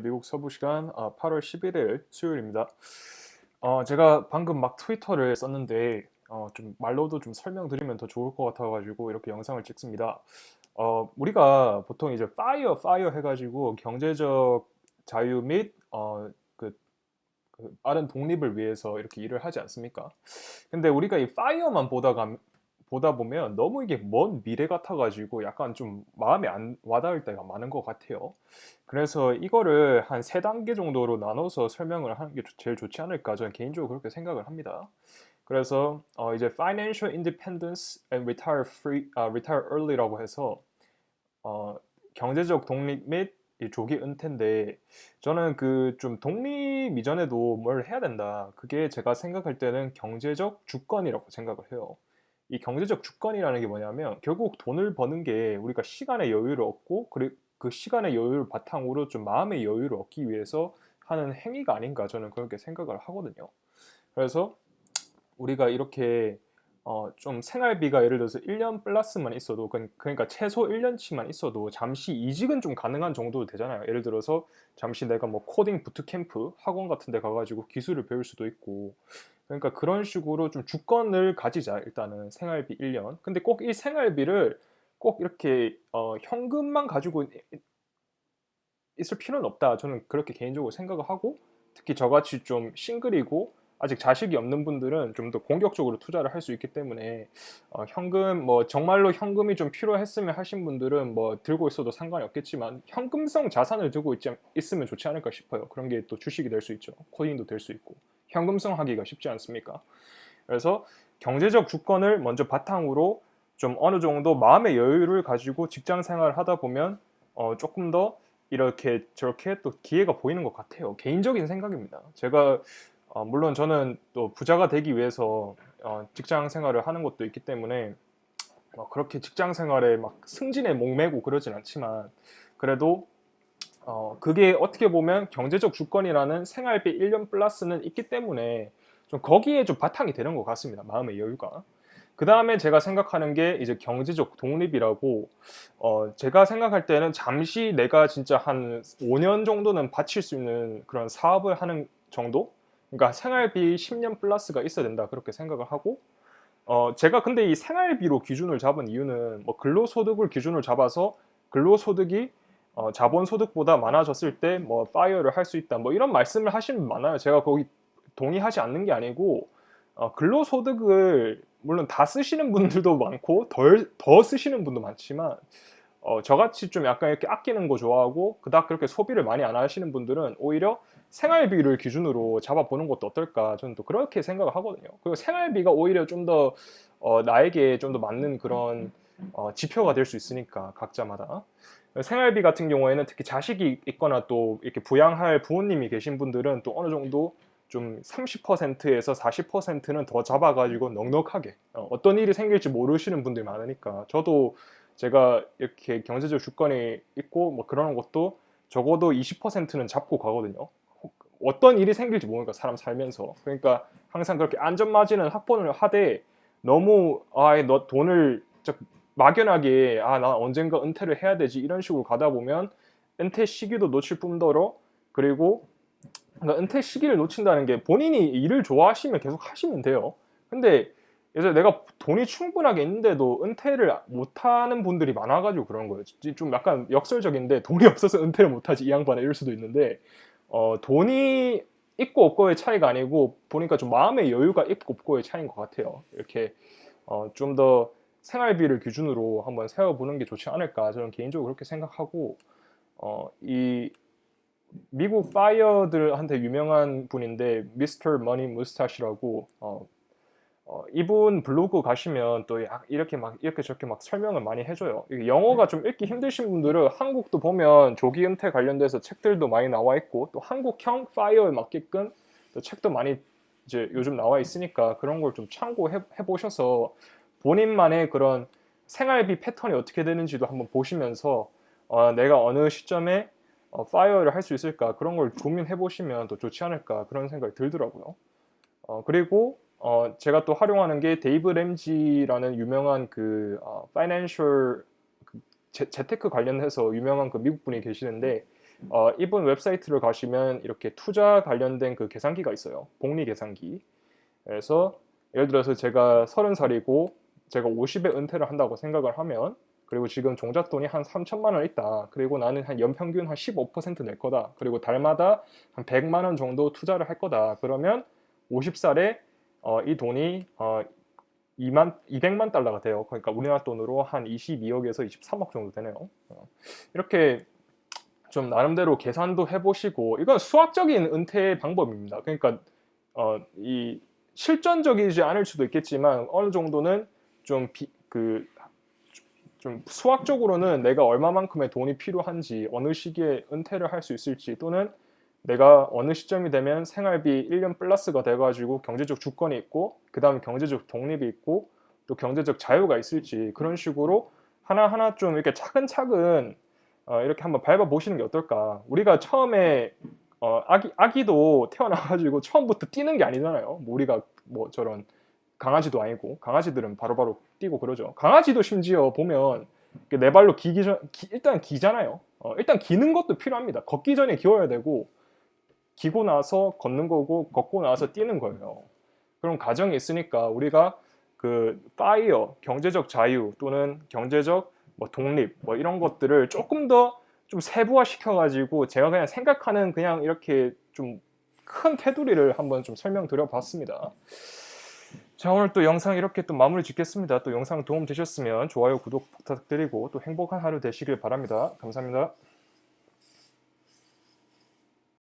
미국 서부 시간 8월 11일 수요일입니다. 제가 방금 막 트위터를 썼는데 좀 말로도 좀 설명드리면 더 좋을 것 같아가지고 이렇게 영상을 찍습니다. 우리가 보통 이제 파이어 해가지고 경제적 자유 및 빠른 독립을 위해서 이렇게 일을 하지 않습니까? 근데 우리가 이 파이어만 보다 보면 너무 이게 먼 미래 같아가지고 약간 좀 마음에 안 와닿을 때가 많은 것 같아요. 그래서 이거를 한 세 단계 정도로 나눠서 설명을 하는 게 제일 좋지 않을까 저는 개인적으로 그렇게 생각을 합니다. 그래서 이제 Financial Independence and Retire Early라고 해서 어, 경제적 독립 및 이 조기 은퇴인데 저는 그 좀 독립 이전에도 뭘 해야 된다. 그게 제가 생각할 때는 경제적 주권이라고 생각을 해요. 이 경제적 주권이라는 게 뭐냐면 결국 돈을 버는 게 우리가 시간의 여유를 얻고 그리고 그 시간의 여유를 바탕으로 좀 마음의 여유를 얻기 위해서 하는 행위가 아닌가 저는 그렇게 생각을 하거든요. 그래서 우리가 이렇게 좀 생활비가 예를 들어서 1년 플러스만 있어도 그러니까 최소 1년치만 있어도 잠시 이직은 좀 가능한 정도 되잖아요. 예를 들어서 잠시 내가 뭐 코딩 부트캠프 학원 같은 데 가가지고 기술을 배울 수도 있고 그러니까 그런 식으로 좀 주권을 가지자 일단은 생활비 1년. 근데 꼭 이 생활비를 꼭 이렇게 현금만 가지고 있을 필요는 없다. 저는 그렇게 개인적으로 생각을 하고 특히 저같이 좀 싱글이고 아직 자식이 없는 분들은 좀 더 공격적으로 투자를 할 수 있기 때문에 현금 뭐 정말로 현금이 좀 필요했으면 하신 분들은 뭐 들고 있어도 상관이 없겠지만 현금성 자산을 들고 있으면 좋지 않을까 싶어요. 그런 게 또 주식이 될 수 있죠. 코인도 될 수 있고 현금성 하기가 쉽지 않습니까? 그래서 경제적 주권을 먼저 바탕으로 좀 어느 정도 마음의 여유를 가지고 직장 생활을 하다 보면 조금 더 이렇게 저렇게 또 기회가 보이는 것 같아요. 개인적인 생각입니다. 제가 물론 저는 또 부자가 되기 위해서 직장 생활을 하는 것도 있기 때문에 그렇게 직장 생활에 막 승진에 목매고 그러진 않지만 그래도 그게 어떻게 보면 경제적 주권이라는 생활비 1년 플러스는 있기 때문에 좀 거기에 좀 바탕이 되는 것 같습니다. 마음의 여유가. 그 다음에 제가 생각하는 게 이제 경제적 독립이라고, 제가 생각할 때는 잠시 내가 진짜 한 5년 정도는 바칠 수 있는 그런 사업을 하는 정도? 그러니까 생활비 10년 플러스가 있어야 된다. 그렇게 생각을 하고, 제가 근데 이 생활비로 기준을 잡은 이유는 뭐 근로소득을 기준을 잡아서 근로소득이 자본소득보다 많아졌을 때 뭐 파이어를 할 수 있다 뭐 이런 말씀을 하시는 분 많아요. 제가 거기 동의하지 않는 게 아니고 근로소득을 물론 다 쓰시는 분들도 많고 더 쓰시는 분도 많지만 저같이 좀 약간 이렇게 아끼는 거 좋아하고 그닥 그렇게 소비를 많이 안 하시는 분들은 오히려 생활비를 기준으로 잡아보는 것도 어떨까 저는 또 그렇게 생각을 하거든요. 그리고 생활비가 오히려 좀 더 나에게 좀 더 맞는 그런 지표가 될 수 있으니까 각자마다 생활비 같은 경우에는 특히 자식이 있거나 또 이렇게 부양할 부모님이 계신 분들은 또 어느 정도 좀 30%에서 40%는 더 잡아가지고 넉넉하게 어떤 일이 생길지 모르시는 분들이 많으니까 저도 제가 이렇게 경제적 주권이 있고 뭐 그런 것도 적어도 20%는 잡고 가거든요. 어떤 일이 생길지 모르니까 사람 살면서 그러니까 항상 그렇게 안전마진은 확보를 하되 너무 너 돈을 막연하게 나 언젠가 은퇴를 해야 되지 이런 식으로 가다 보면 은퇴 시기도 놓칠 뿐더러 그리고 그러니까 은퇴 시기를 놓친다는 게 본인이 일을 좋아하시면 계속 하시면 돼요. 근데 예전에 내가 돈이 충분하게 있는데도 은퇴를 못하는 분들이 많아가지고 그런 거예요. 좀 약간 역설적인데 돈이 없어서 은퇴를 못하지 이 양반아 이럴 수도 있는데 돈이 있고 없고의 차이가 아니고 보니까 좀 마음의 여유가 있고 없고의 차이인 것 같아요. 이렇게 좀 더 생활비를 기준으로 한번 세워보는 게 좋지 않을까 저는 개인적으로 그렇게 생각하고 이 미국 파이어들한테 유명한 분인데 미스터 머니 무스타시라고 이분 블로그 가시면 또 이렇게 막 이렇게 저렇게 막 설명을 많이 해줘요. 영어가 좀 읽기 힘드신 분들은 한국도 보면 조기 은퇴 관련돼서 책들도 많이 나와 있고 또 한국형 파이어에 맞게끔 또 책도 많이 이제 요즘 나와 있으니까 그런 걸 좀 참고해 보셔서 본인만의 그런 생활비 패턴이 어떻게 되는지도 한번 보시면서 내가 어느 시점에 파이어를 할 수 있을까 그런 걸 고민해 보시면 더 좋지 않을까 그런 생각이 들더라고요. 그리고 제가 또 활용하는 게 데이브 램지라는 유명한 파이낸셜 재테크 관련해서 유명한 그 미국 분이 계시는데 이분 웹사이트를 가시면 이렇게 투자 관련된 그 계산기가 있어요. 복리 계산기. 그래서 예를 들어서 제가 30살이고 제가 50에 은퇴를 한다고 생각을 하면, 그리고 지금 종잣돈이 한 3천만 원 있다. 그리고 나는 한 연평균 한 15%낼 거다. 그리고 달마다 한 100만 원 정도 투자를 할 거다. 그러면 50살에 이 돈이 200만 달러가 돼요. 그러니까 우리나라 돈으로 한 22억에서 23억 정도 되네요. 이렇게 좀 나름대로 계산도 해보시고, 이건 수학적인 은퇴 방법입니다. 그러니까 이 실전적이지 않을 수도 있겠지만 어느 정도는 좀 좀 수학적으로는 내가 얼마만큼의 돈이 필요한지, 어느 시기에 은퇴를 할 수 있을지, 또는 내가 어느 시점이 되면 생활비 1년 플러스가 돼가지고 경제적 주권이 있고, 그 다음에 경제적 독립이 있고, 또 경제적 자유가 있을지, 그런 식으로 하나하나 좀 이렇게 차근차근 이렇게 한번 밟아보시는 게 어떨까. 우리가 처음에 아기도 태어나가지고 처음부터 뛰는 게 아니잖아요. 뭐 우리가 뭐 저런 강아지도 아니고, 강아지들은 바로바로 뛰고 그러죠. 강아지도 심지어 보면 네 발로 일단 기잖아요. 일단 기는 것도 필요합니다. 걷기 전에 기어야 되고, 기고 나서 걷는 거고, 걷고 나서 뛰는 거예요. 그런 과정이 있으니까 우리가 그 파이어, 경제적 자유 또는 경제적 뭐 독립 뭐 이런 것들을 조금 더 좀 세부화 시켜가지고, 제가 그냥 생각하는 그냥 이렇게 좀 큰 테두리를 한번 좀 설명드려 봤습니다. 자, 오늘 또 영상 이렇게 또 마무리 짓겠습니다. 또 영상 도움 되셨으면 좋아요, 구독 부탁드리고 또 행복한 하루 되시길 바랍니다. 감사합니다.